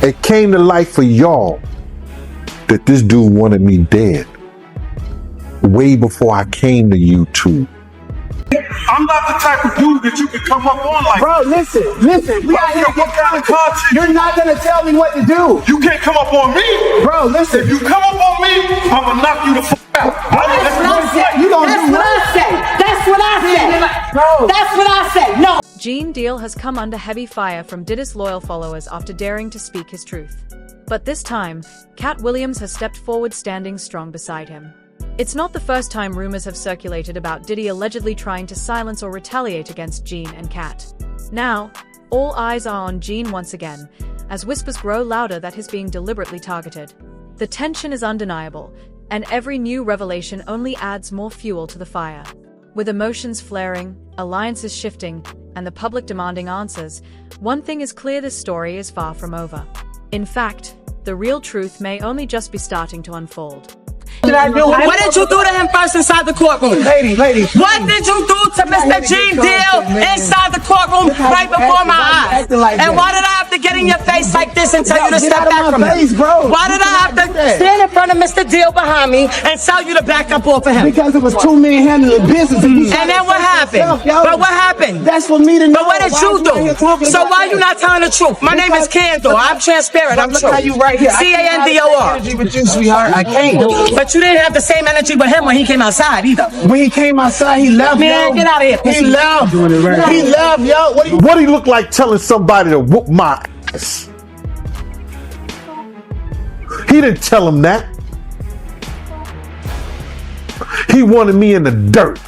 It came to light for y'all that this dude wanted me dead way before I came to YouTube. I'm not the type of dude that you can come up on like. Bro, listen. We out here what kind of content? You're not gonna tell me what to do. You can't come up on me. Bro, listen. If you come up on me, I'm gonna knock you the fuck out. That's what I say. You don't do what I say. That's what I say. Bro. That's what I say. No. Gene Deal has come under heavy fire from Diddy's loyal followers after daring to speak his truth. But this time, Katt Williams has stepped forward, standing strong beside him. It's not the first time rumors have circulated about Diddy allegedly trying to silence or retaliate against Gene and Katt. Now, all eyes are on Gene once again, as whispers grow louder that he's being deliberately targeted. The tension is undeniable, and every new revelation only adds more fuel to the fire. With emotions flaring, alliances shifting, and the public demanding answers, one thing is clear: this story is far from over. In fact, the real truth may only just be starting to unfold. What did you do to him first inside the courtroom? Lady. What did you do to Mr. Gene Deal inside the courtroom right before my eyes? And why did I have to get in your face like this and tell you to step back from him? Why did I have to stand in front of Mr. Deal behind me and tell you to back up off of him? Because it was two men handling business. And then what happened? But what happened? That's for me to know. But what did you do? So why are you not telling the truth? My name is Candor. I'm transparent. I'm true. Look how you right here. C-A-N-D-O-R. With you, sweetheart. I can't. But you didn't have the same energy with him when he came outside either. When he came outside, he left. Man, get out of here. He left. He left, yo. What do you look like telling somebody to whoop my ass? He didn't tell him that. He wanted me in the dirt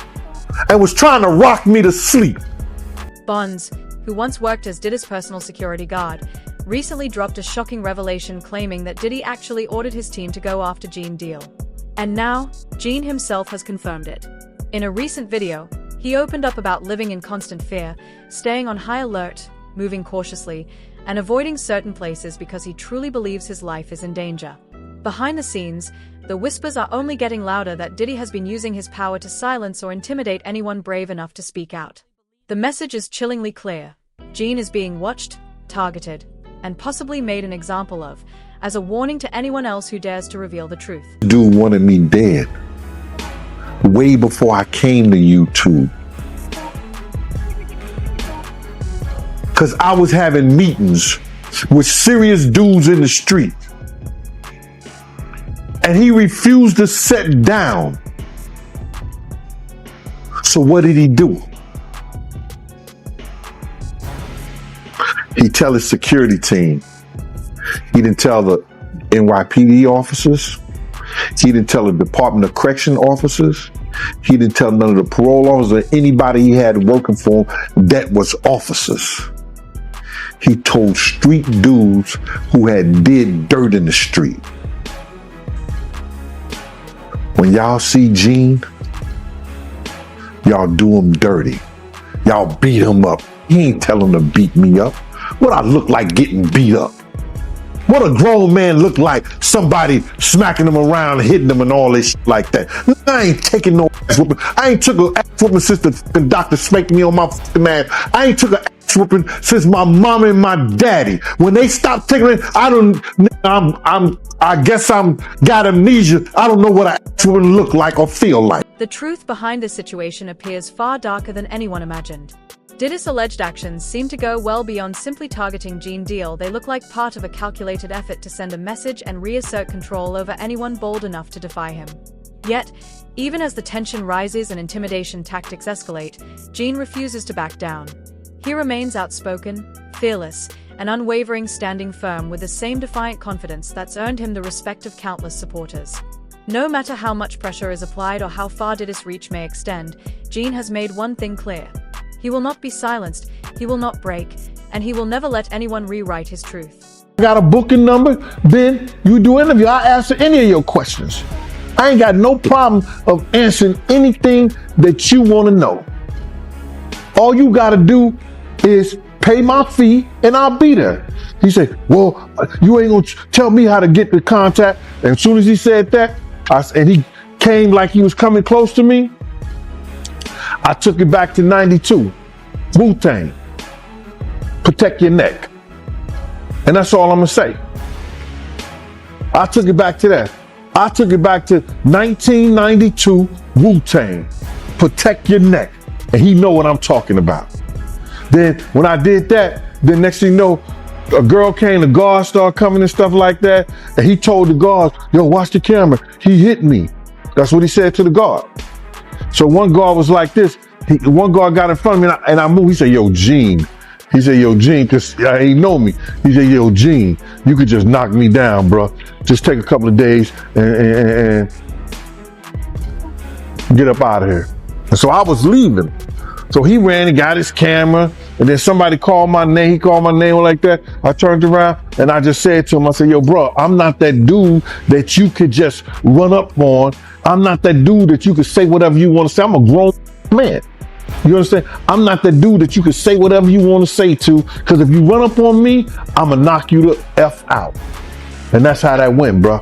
and was trying to rock me to sleep. Bonds, who once worked as Diddy's personal security guard, recently dropped a shocking revelation claiming that Diddy actually ordered his team to go after Gene Deal. And now, Gene himself has confirmed it. In a recent video, he opened up about living in constant fear, staying on high alert, moving cautiously, and avoiding certain places because he truly believes his life is in danger. Behind the scenes, the whispers are only getting louder that Diddy has been using his power to silence or intimidate anyone brave enough to speak out. The message is chillingly clear. Gene is being watched, targeted, and possibly made an example of, as a warning to anyone else who dares to reveal the truth. Dude wanted me dead way before I came to YouTube. Because I was having meetings with serious dudes in the street. And he refused to sit down. So what did he do? He tell his security team. He didn't tell the NYPD officers. He didn't tell the Department of Correction officers. He didn't tell none of the parole officers or anybody he had working for him that was officers. He told street dudes who had did dirt in the street. When y'all see Gene, y'all do him dirty. Y'all beat him up. He ain't tell him to beat me up. What I look like getting beat up? What a grown man look like? Somebody smacking him around, hitting him and all this shit like that. I ain't taking no ass whooping. I ain't took an ass whooping since the fucking doctor spanked me on my fucking ass. I ain't took an ass whooping since my mom and my daddy. When they stopped taking it, I guess I'm got amnesia. I don't know what an ass whooping look like or feel like. The truth behind this situation appears far darker than anyone imagined. Diddy's alleged actions seem to go well beyond simply targeting Gene Deal. They look like part of a calculated effort to send a message and reassert control over anyone bold enough to defy him. Yet, even as the tension rises and intimidation tactics escalate, Gene refuses to back down. He remains outspoken, fearless, and unwavering, standing firm with the same defiant confidence that's earned him the respect of countless supporters. No matter how much pressure is applied or how far Diddy's reach may extend, Gene has made one thing clear. He will not be silenced, he will not break, and he will never let anyone rewrite his truth. I got a booking number, then you do an interview. I answer any of your questions. I ain't got no problem of answering anything that you want to know. All you got to do is pay my fee and I'll be there. He said, well, you ain't going to tell me how to get the contact. And as soon as he said that, and he came like he was coming close to me, I took it back to 92. Wu-Tang. Protect your neck. And that's all I'm gonna say. I took it back to that. I took it back to 1992 Wu-Tang. Protect your neck. And he know what I'm talking about. Then when I did that, then next thing you know, a girl came, the guards started coming and stuff like that. And he told the guards, yo, watch the camera. He hit me. That's what he said to the guard. So one guard was like this. One guard got in front of me and I moved. He said, yo, Gene. He said, yo, Gene, because he know me. He said, yo, Gene, you could just knock me down, bro. Just take a couple of days and get up out of here. And so I was leaving. So he ran and got his camera, and then somebody called my name. He called my name like that. I turned around and I just said to him, I said, yo, bro, I'm not that dude that you could just run up on. I'm not that dude that you could say whatever you want to say. I'm a grown man. You understand? I'm not that dude that you can say whatever you want to say to, because if you run up on me, I'm going to knock you the F out. And that's how that went, bro.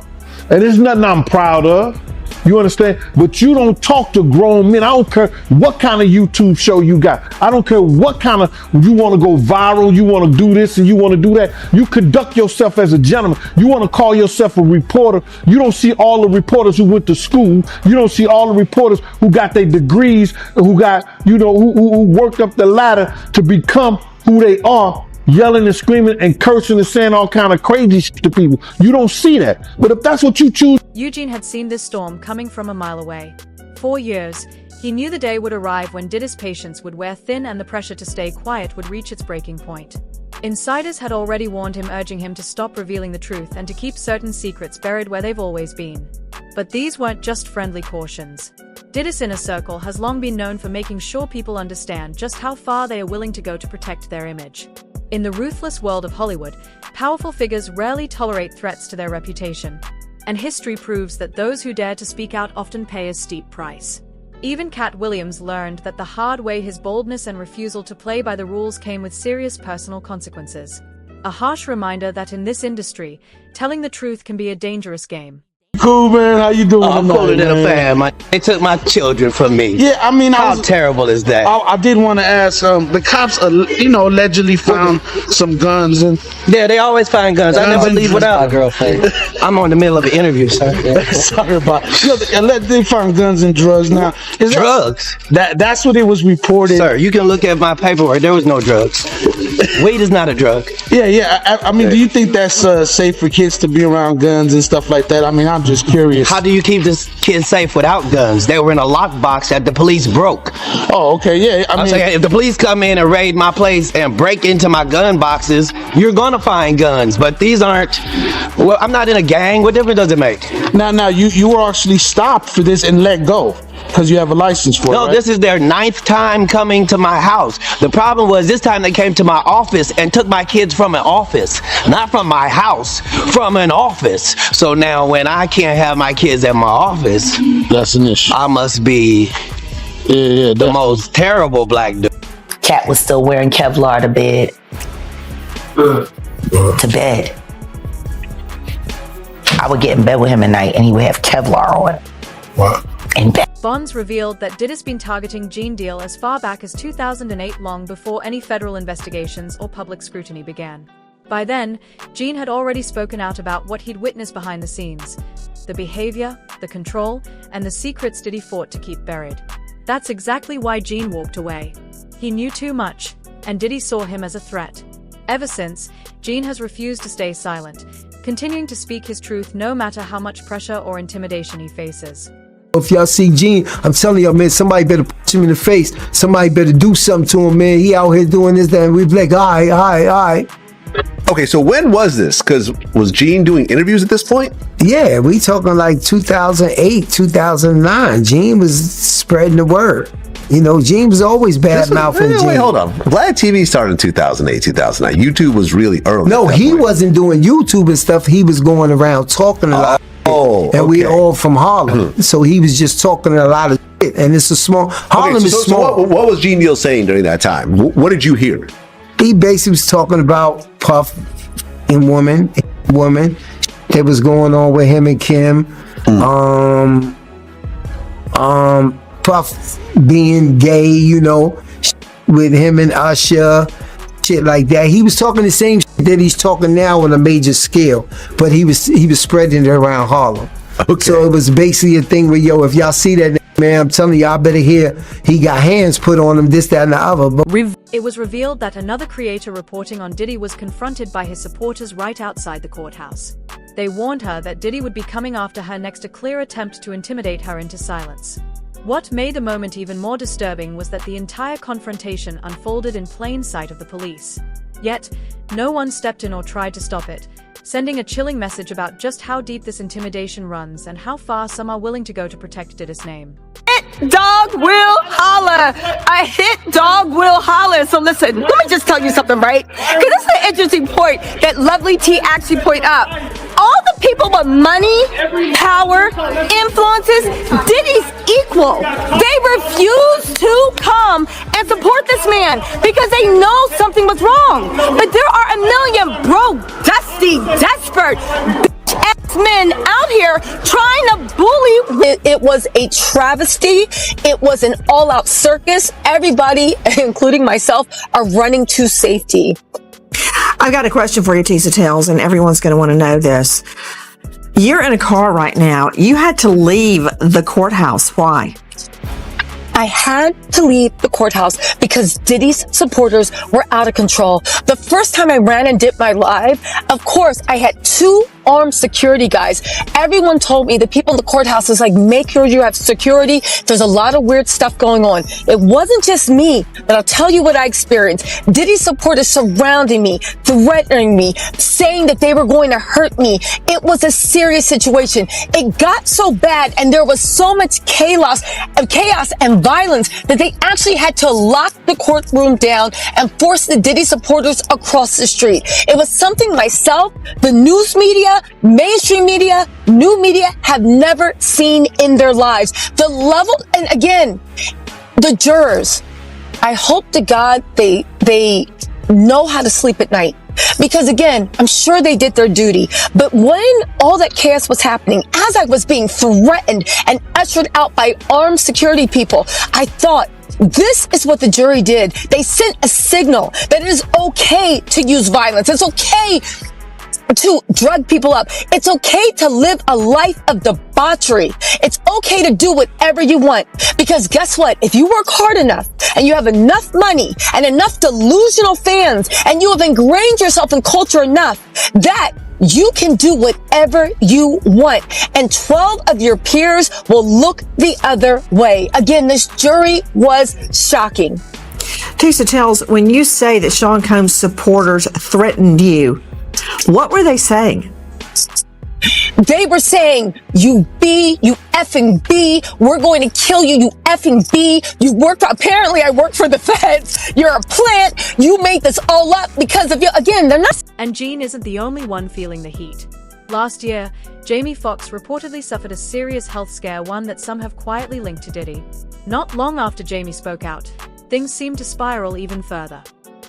And there's nothing I'm proud of. You understand? But you don't talk to grown men. I don't care what kind of YouTube show you got. I don't care what kind of, you want to go viral, you want to do this and you want to do that. You conduct yourself as a gentleman. You want to call yourself a reporter. You don't see all the reporters who went to school. You don't see all the reporters who got their degrees, who got, you know, who worked up the ladder to become who they are, yelling and screaming and cursing and saying all kind of crazy shit to people. You don't see that. But if that's what you choose. Eugene had seen this storm coming from a mile away. 4 years, he knew the day would arrive when Diddy's patience would wear thin and the pressure to stay quiet would reach its breaking point. Insiders had already warned him, urging him to stop revealing the truth and to keep certain secrets buried where they've always been. But these weren't just friendly cautions. Diddy's inner circle has long been known for making sure people understand just how far they are willing to go to protect their image. In the ruthless world of Hollywood, powerful figures rarely tolerate threats to their reputation. And history proves that those who dare to speak out often pay a steep price. Even Katt Williams learned that the hard way. His boldness and refusal to play by the rules came with serious personal consequences. A harsh reminder that in this industry, telling the truth can be a dangerous game. Cool, man. How you doing? I'm cooler than a fan. They took my children from me. Yeah, I mean, how terrible is that? I did want to ask. The cops, allegedly found some guns and. Yeah, they always find guns. I never leave without a girlfriend. I'm on the middle of an interview, sir. Sorry about. They found guns and drugs now. Drugs? That's what it was reported. Sir, you can look at my paperwork. There was no drugs. Weed is not a drug. Yeah. I mean, do you think that's safe for kids to be around guns and stuff like that? I mean, I'm just curious. How do you keep this kid safe without guns? They were in a lockbox that the police broke. Oh, okay, yeah. I mean, saying, if the police come in and raid my place and break into my gun boxes, you're gonna find guns. But these aren't. Well, I'm not in a gang. What difference does it make? Now, you were actually stopped for this and let go because you have a license for it. No, right? This is their 9th time coming to my house. The problem was this time they came to my office and took my kids from an office, not from my house, from an office. So now when I can't have my kids at my office, that's an issue. I must be the most terrible black dude. Katt was still wearing Kevlar to bed. To bed. I would get in bed with him at night and he would have Kevlar on. What? In bed. Bonds revealed that Diddy's been targeting Gene Deal as far back as 2008, long before any federal investigations or public scrutiny began. By then, Gene had already spoken out about what he'd witnessed behind the scenes. The behavior, the control, and the secrets Diddy fought to keep buried. That's exactly why Gene walked away. He knew too much, and Diddy saw him as a threat. Ever since, Gene has refused to stay silent, continuing to speak his truth no matter how much pressure or intimidation he faces. If y'all see Gene, I'm telling y'all, man, somebody better punch him in the face. Somebody better do something to him, man. He out here doing this, that, and we be like, all right. Okay, so when was this? Because was Gene doing interviews at this point? Yeah, we talking like 2008, 2009. Gene was spreading the word. You know, Gene was always bad-mouthing Gene. Wait, hold on. Vlad TV started in 2008, 2009. YouTube was really early. No, he wasn't doing YouTube and stuff. He was going around talking a lot. And we all from Harlem. So he was just talking a lot of shit. And it's a small, Harlem is small. So what was Gene Deal saying during that time? What did you hear? He basically was talking about Puff and woman that was going on with him and Kim. Puff being gay, you know, with him and Usher, shit like that. He was talking the same shit Diddy's talking now on a major scale, but he was spreading it around Harlem. Okay. So it was basically a thing where, yo, if y'all see that, man, I'm telling y'all better hear he got hands put on him, this, that, and the other. But It was revealed that another creator reporting on Diddy was confronted by his supporters right outside the courthouse. They warned her that Diddy would be coming after her next, a clear attempt to intimidate her into silence. What made the moment even more disturbing was that the entire confrontation unfolded in plain sight of the police. Yet, no one stepped in or tried to stop it, sending a chilling message about just how deep this intimidation runs and how far some are willing to go to protect Diddy's name. Dog will holler. A hit dog will holler. So listen, let me just tell you something, right? Because this is an interesting point that Lovely T actually point up. All the people with money, power, influences, Diddy's equal. They refuse to come and support this man because they know something was wrong. But there are a million broke, dusty, desperate men out here trying to bully. It was a travesty. It was an all-out circus. Everybody, including myself, are running to safety. I've got a question for you, Tisa Tales, and everyone's going to want to know this. You're in a car right now. You had to leave the courthouse. Why? I had to leave the courthouse because Diddy's supporters were out of control. The first time I ran and did my live, of course, I had 2 armed security guys. Everyone told me, the people in the courthouse is like, make sure you have security. There's a lot of weird stuff going on. It wasn't just me, but I'll tell you what I experienced. Diddy's supporters surrounding me, threatening me, saying that they were going to hurt me. It was a serious situation. It got so bad and there was so much chaos and violence that they actually had to lock the courtroom down and force the Diddy supporters across the street. It was something myself, the news media, mainstream media, new media have never seen in their lives. The level, and again, the jurors, I hope to God they know how to sleep at night. Because again, I'm sure they did their duty. But when all that chaos was happening, as I was being threatened and ushered out by armed security people, I thought, this is what the jury did. They sent a signal that it is okay to use violence. It's okay to drug people up. It's okay to live a life of debauchery. It's okay to do whatever you want. Because guess what? If you work hard enough and you have enough money and enough delusional fans and you have ingrained yourself in culture enough that you can do whatever you want. And 12 of your peers will look the other way. Again, this jury was shocking. Tisa Tales, when you say that Sean Combs' supporters threatened you, what were they saying? They were saying, you effing B, we're going to kill you, you effing B. Apparently I work for the feds. You're a plant. You made this all up because of you. Again, they're not. And Jean isn't the only one feeling the heat. Last year, Jamie Foxx reportedly suffered a serious health scare, one that some have quietly linked to Diddy. Not long after Jamie spoke out, things seemed to spiral even further.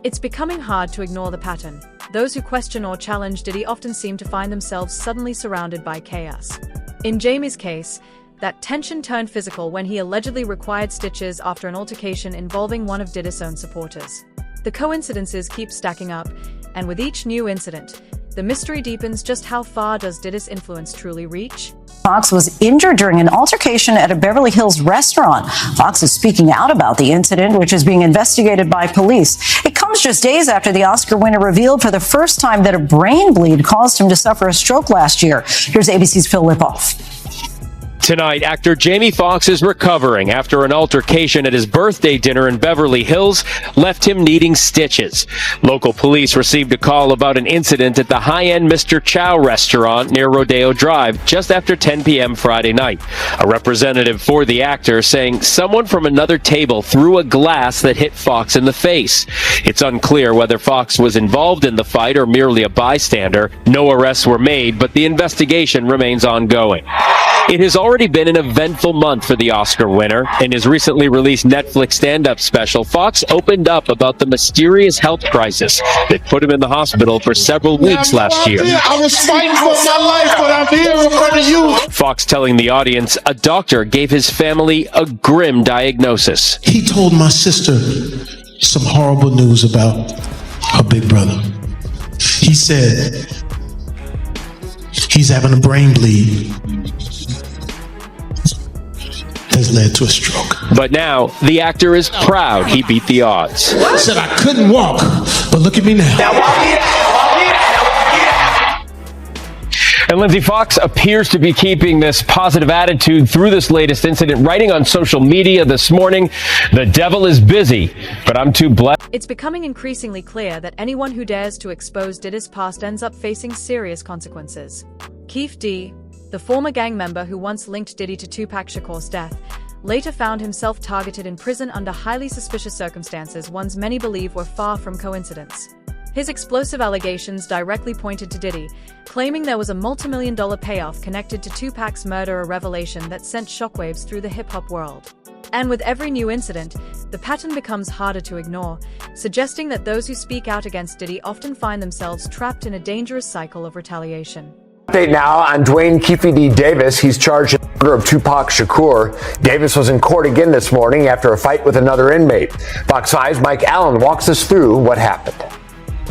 It's becoming hard to ignore the pattern. Those who question or challenge Diddy often seem to find themselves suddenly surrounded by chaos. In Jamie's case, that tension turned physical when he allegedly required stitches after an altercation involving one of Diddy's own supporters. The coincidences keep stacking up, and with each new incident, the mystery deepens. Just how far does Diddy's influence truly reach? Fox was injured during an altercation at a Beverly Hills restaurant. Fox is speaking out about the incident, which is being investigated by police. It comes just days after the Oscar winner revealed for the first time that a brain bleed caused him to suffer a stroke last year. Here's ABC's Phil Lipoff. Tonight, actor Jamie Foxx is recovering after an altercation at his birthday dinner in Beverly Hills left him needing stitches. Local police received a call about an incident at the high-end Mr. Chow restaurant near Rodeo Drive just after 10 p.m. Friday night. A representative for the actor saying someone from another table threw a glass that hit Foxx in the face. It's unclear whether Foxx was involved in the fight or merely a bystander. No arrests were made, but the investigation remains ongoing. It has already been an eventful month for the Oscar winner. In his recently released Netflix stand-up special, Foxx opened up about the mysterious health crisis that put him in the hospital for several weeks last year. I was fighting for my life, but I'm here in front of you. Foxx telling the audience a doctor gave his family a grim diagnosis. He told my sister some horrible news about her big brother. He He said he's having a brain bleed. Has led to a stroke. But now, the actor is proud he beat the odds. I said I couldn't walk, but look at me now. And Lindsay Fox appears to be keeping this positive attitude through this latest incident, writing on social media this morning, "The devil is busy, but I'm too blessed." It's becoming increasingly clear that anyone who dares to expose Diddy's past ends up facing serious consequences. Keith D., the former gang member who once linked Diddy to Tupac Shakur's death, later found himself targeted in prison under highly suspicious circumstances, ones many believe were far from coincidence. His explosive allegations directly pointed to Diddy, claiming there was a multi-million-dollar payoff connected to Tupac's murder, a revelation that sent shockwaves through the hip-hop world. And with every new incident, the pattern becomes harder to ignore, suggesting that those who speak out against Diddy often find themselves trapped in a dangerous cycle of retaliation. Update now on Dwayne Keefe D. Davis. He's charged in the murder of Tupac Shakur. Davis was in court again this morning after a fight with another inmate. Fox 5's Mike Allen walks us through what happened.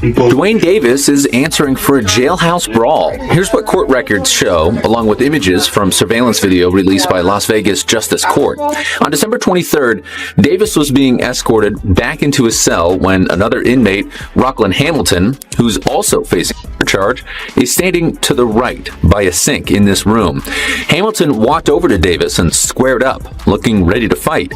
Dwayne Davis is answering for a jailhouse brawl. Here's what court records show, along with images from surveillance video released by Las Vegas Justice Court. On December 23rd, Davis was being escorted back into his cell when another inmate, Rockland Hamilton, who's also facing a charge, is standing to the right by a sink in this room. Hamilton walked over to Davis and squared up, looking ready to fight.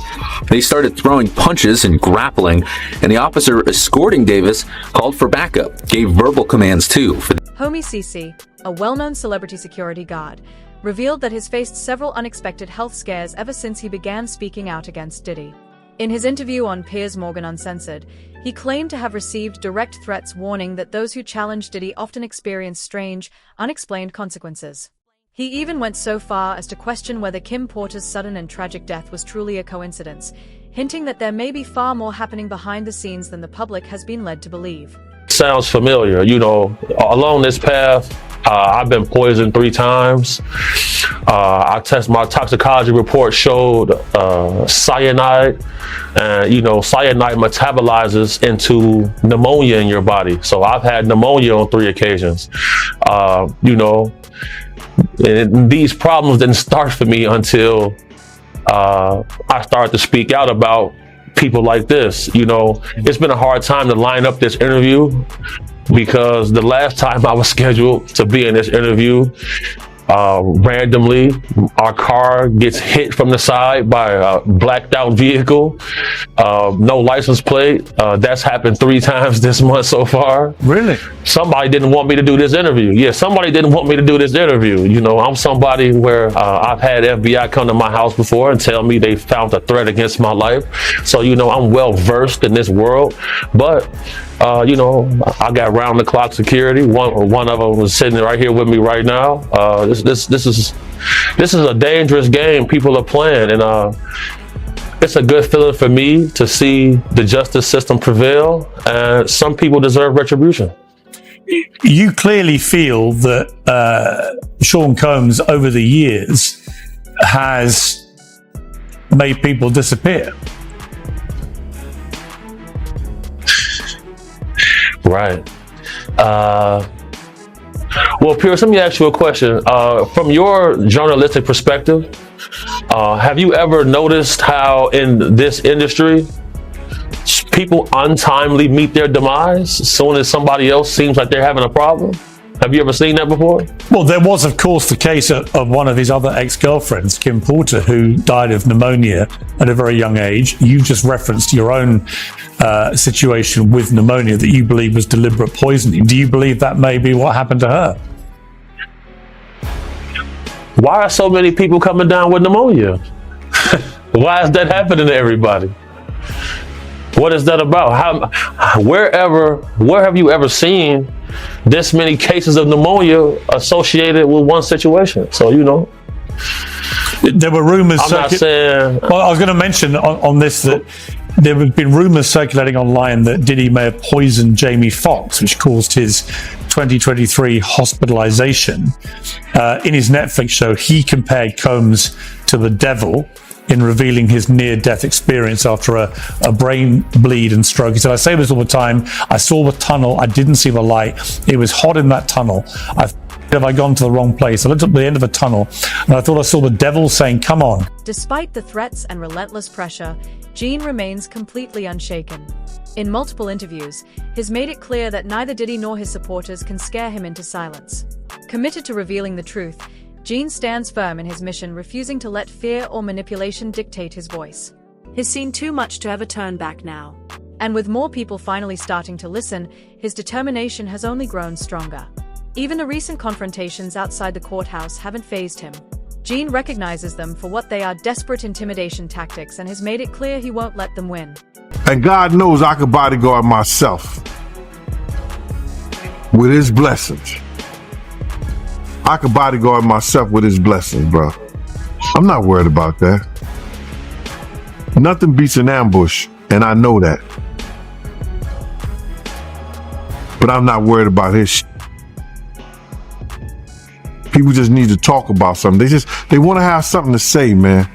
They started throwing punches and grappling, and the officer escorting Davis called for backup, gave verbal commands too. Homie CC, a well-known celebrity security guard, revealed that he's faced several unexpected health scares ever since he began speaking out against Diddy. In his interview on Piers Morgan Uncensored, he claimed to have received direct threats warning that those who challenge Diddy often experience strange, unexplained consequences. He even went so far as to question whether Kim Porter's sudden and tragic death was truly a coincidence, hinting that there may be far more happening behind the scenes than the public has been led to believe. Sounds familiar. You know, along this path, I've been poisoned 3 times. My toxicology report showed cyanide, and you know, cyanide metabolizes into pneumonia in your body. So I've had pneumonia on 3 occasions. You know, and these problems didn't start for me until I started to speak out about people like this. You know, it's been a hard time to line up this interview because the last time I was scheduled to be in this interview, randomly our car gets hit from the side by a blacked out vehicle, no license plate. That's happened 3 times this month so far. Really? Somebody didn't want me to do this interview. Yeah, somebody didn't want me to do this interview. You know, I'm somebody where I've had FBI come to my house before and tell me they found a threat against my life. So, you know, I'm well versed in this world. But you know, I got round the clock security. One of them was sitting right here with me right now. This is a dangerous game people are playing, and it's a good feeling for me to see the justice system prevail. And some people deserve retribution. You clearly feel that Sean Combs over the years has made people disappear. Right. Well, Pierce, let me ask you a question. From your journalistic perspective, have you ever noticed how in this industry, people untimely meet their demise as soon as somebody else seems like they're having a problem? Have you ever seen that before? Well, there was, of course, the case of one of his other ex-girlfriends, Kim Porter, who died of pneumonia at a very young age. You just referenced your own situation with pneumonia that you believe was deliberate poisoning. Do you believe that may be what happened to her? Why are so many people coming down with pneumonia? Why is that happening to everybody? What is that about? Where have you ever seen this many cases of pneumonia associated with one situation? So, you know. There were rumors. I'm not saying. Well, I was going to mention on this that there have been rumors circulating online that Diddy may have poisoned Jamie Foxx, which caused his 2023 hospitalization. In his Netflix show, he compared Combs to the devil. in revealing his near-death experience after a brain bleed and stroke. He said, I say this all the time. I saw the tunnel. I didn't see the light. It was hot in that tunnel. Have I gone to the wrong place? I looked at the end of a tunnel and I thought I saw the devil saying, come on. Despite the threats and relentless pressure, Gene remains completely unshaken. In multiple interviews, he's made it clear that neither Diddy nor his supporters can scare him into silence. Committed to revealing the truth, Gene stands firm in his mission, refusing to let fear or manipulation dictate his voice. He's seen too much to ever turn back now. And with more people finally starting to listen, his determination has only grown stronger. Even the recent confrontations outside the courthouse haven't fazed him. Gene recognizes them for what they are: desperate intimidation tactics, and has made it clear he won't let them win. And God knows I could bodyguard myself with his blessings. I could bodyguard myself with his blessings, bro. I'm not worried about that. Nothing beats an ambush, and I know that. But I'm not worried about his shit. People just need to talk about something. They want to have something to say, man.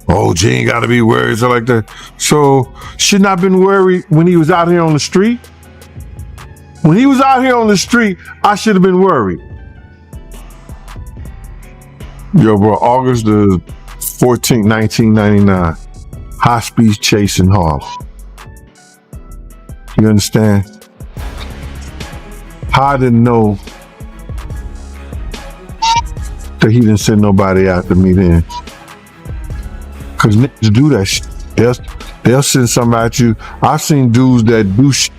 Oh, Gene gotta be worried, so like that. So, shouldn't I have been worried when he was out here on the street? When he was out here on the street, I should have been worried. Yo, bro, August the 14th, 1999. High-speed chase in Harlem. You understand? I didn't know that he didn't send nobody after me then. Cause niggas do that shit. They'll send something at you. I've seen dudes that do shit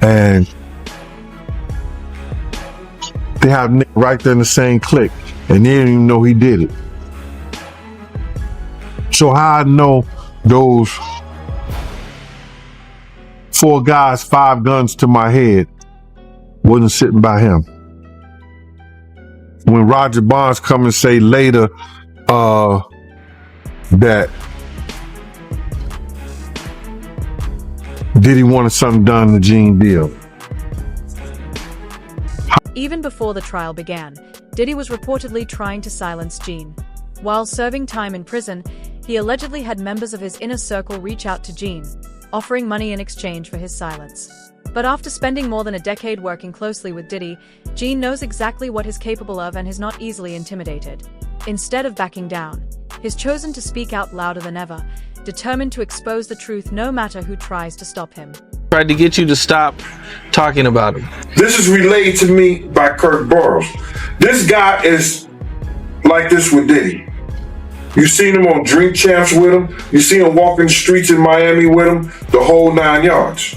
and they have niggas right there in the same clique and they didn't even know he did it. So how I know those 4 guys, 5 guns to my head wasn't sitting by him. When Roger Bonds come and say later that Diddy wanted something done to Gene Deal. Even before the trial began, Diddy was reportedly trying to silence Gene. While serving time in prison, he allegedly had members of his inner circle reach out to Gene, offering money in exchange for his silence. But after spending more than a decade working closely with Diddy, Gene knows exactly what he's capable of and is not easily intimidated. Instead of backing down, he's chosen to speak out louder than ever, determined to expose the truth no matter who tries to stop him. Tried to get you to stop talking about him. This is relayed to me by Kirk Burrows. This guy is like this with Diddy. You seen him on Drink Champs with him. You see him walking the streets in Miami with him, the whole 9 yards.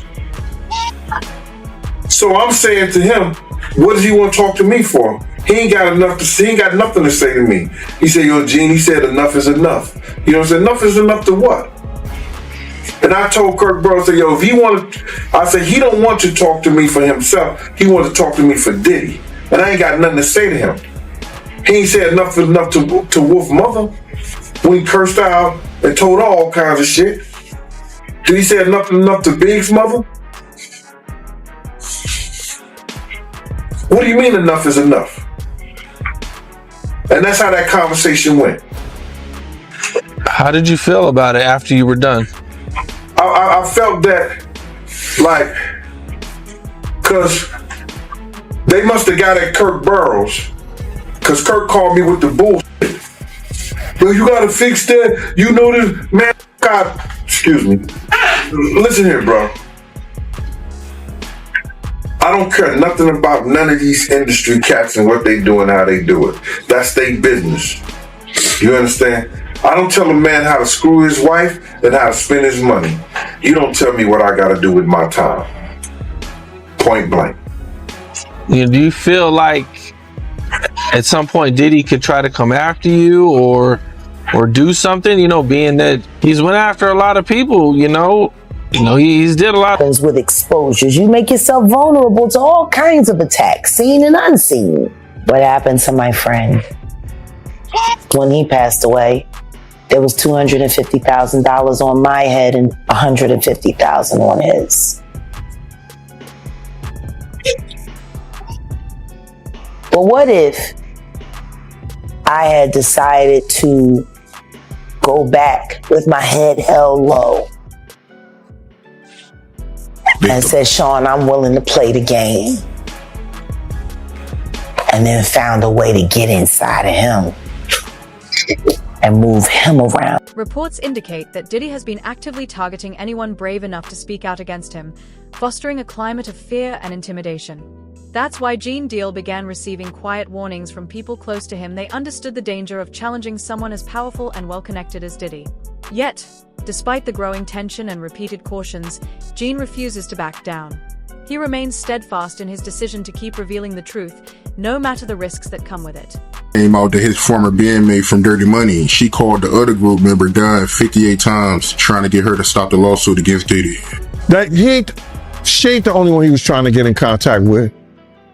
So I'm saying to him, what does he want to talk to me for? He ain't got enough to say. He ain't got nothing to say to me. He said, yo, Gene, he said enough is enough. You know what I'm saying? Enough is enough to what? And I told Kirk Burrows, I said, yo, if he wanted, I said, he don't want to talk to me for himself. He wants to talk to me for Diddy. And I ain't got nothing to say to him. He ain't said enough is enough to Wolf Mother when he cursed out and told her all kinds of shit. Did he say enough is enough to Big's mother? What do you mean enough is enough? And that's how that conversation went. How did you feel about it after you were done? I felt that, like, because they must have got at Kirk Burrows, because Kirk called me with the bullshit. Well, you got to fix that. You know this, man. God, excuse me. Listen here, bro. I don't care nothing about none of these industry cats and what they do and how they do it. That's their business. You understand? I don't tell a man how to screw his wife and how to spend his money. You don't tell me what I got to do with my time. Point blank. Do you feel like at some point Diddy could try to come after you or do something, you know, being that he's went after a lot of people, you know, he's did a lot with exposures. You make yourself vulnerable to all kinds of attacks, seen and unseen. What happened to my friend? When he passed away, there was $250,000 on my head and $150,000 on his. But what if I had decided to go back with my head held low and said, Sean, I'm willing to play the game. And then found a way to get inside of him and move him around. Reports indicate that Diddy has been actively targeting anyone brave enough to speak out against him, fostering a climate of fear and intimidation. That's why Gene Deal began receiving quiet warnings from people close to him. They understood the danger of challenging someone as powerful and well-connected as Diddy. Yet, despite the growing tension and repeated cautions, Gene refuses to back down. He remains steadfast in his decision to keep revealing the truth, no matter the risks that come with it. Came out to his former bandmate from Dirty Money. She called the other group member Dunn 58 times, trying to get her to stop the lawsuit against Diddy. She ain't the only one he was trying to get in contact with.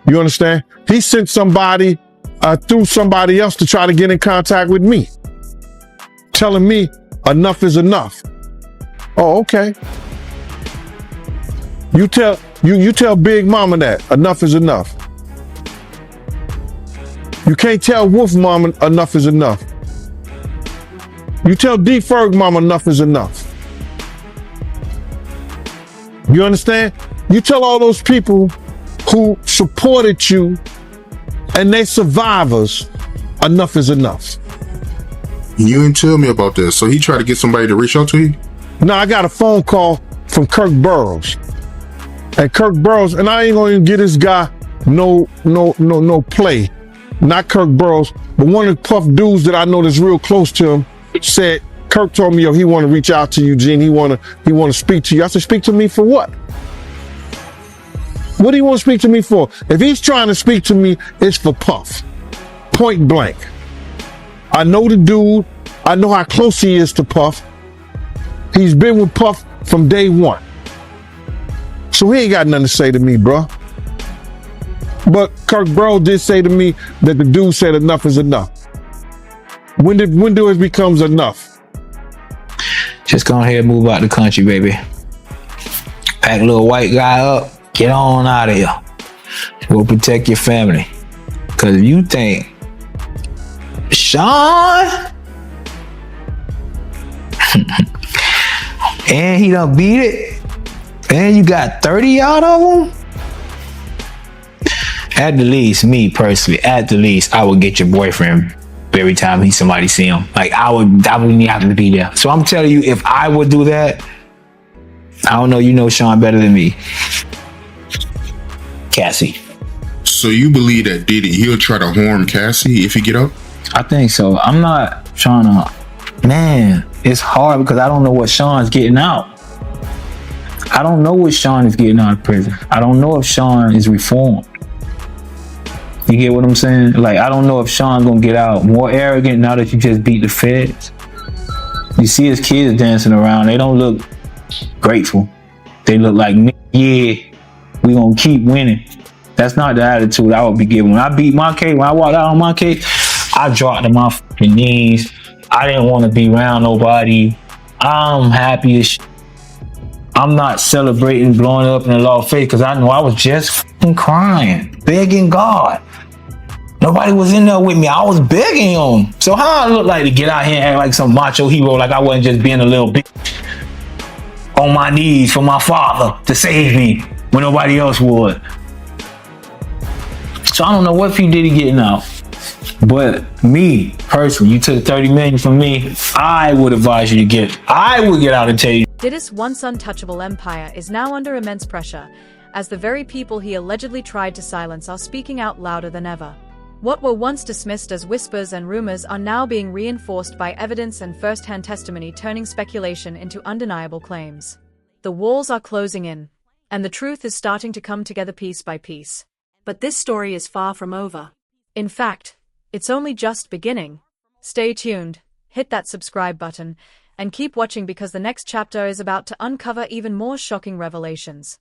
You understand? He sent somebody through somebody else to try to get in contact with me, telling me enough is enough. Oh, okay. You tell Big Mama that enough is enough. You can't tell Wolf Mama enough is enough. You tell D Ferg Mama enough is enough. You understand? You tell all those people who supported you and they survivors enough is enough. You didn't tell me about this. So he tried to get somebody to reach out to you? No, I got a phone call from Kirk Burrows. And Kirk Burrows, and I ain't gonna even get this guy no play. Not Kirk Burrows, but one of the Puff dudes that I know that's real close to him said, Kirk told me, yo, he want to reach out to you, Gene. He want to speak to you. I said, speak to me for what? What do you want to speak to me for? If he's trying to speak to me, it's for Puff. Point blank. I know the dude. I know how close he is to Puff. He's been with Puff from day one. So he ain't got nothing to say to me, bro. But Kirk Burrows did say to me that the dude said enough is enough. When do it becomes enough? Just go ahead and move out the country, baby. Pack a little white guy up. Get on out of here. Go protect your family. Because if you think Sean and he done beat it and you got 30 out of them, at the least, me personally, at the least, I would get your boyfriend every time somebody see him. Like I wouldn't have to be there. So I'm telling you, if I would do that, I don't know, you know Sean better than me. Cassie. So you believe that Diddy, he'll try to harm Cassie if he get up? I think so. I'm not trying to, man, it's hard because I don't know what Sean's getting out. I don't know what Sean is getting out of prison. I don't know if Sean is reformed. You get what I'm saying? Like, I don't know if Sean's gonna get out more arrogant now that you just beat the feds. You see his kids dancing around. They don't look grateful. They look like, yeah, we gonna keep winning. That's not the attitude I would be giving. When I beat my case, when I walked out on my case, I dropped to my fucking knees. I didn't want to be around nobody. I'm happy as shit. I'm not celebrating blowing up in the law face because I know I was just fucking crying, begging God. Nobody was in there with me. I was begging him. So how I look like to get out here and act like some macho hero, like I wasn't just being a little bitch on my knees for my father to save me when nobody else would. So I don't know what P. Diddy getting out. But me, personally, you took 30 million from me, I would advise you to get, I would get out and tell you. Diddy's once untouchable empire is now under immense pressure, as the very people he allegedly tried to silence are speaking out louder than ever. What were once dismissed as whispers and rumors are now being reinforced by evidence and first-hand testimony, turning speculation into undeniable claims. The walls are closing in, and the truth is starting to come together piece by piece. But this story is far from over. In fact, it's only just beginning. Stay tuned, hit that subscribe button, and keep watching because the next chapter is about to uncover even more shocking revelations.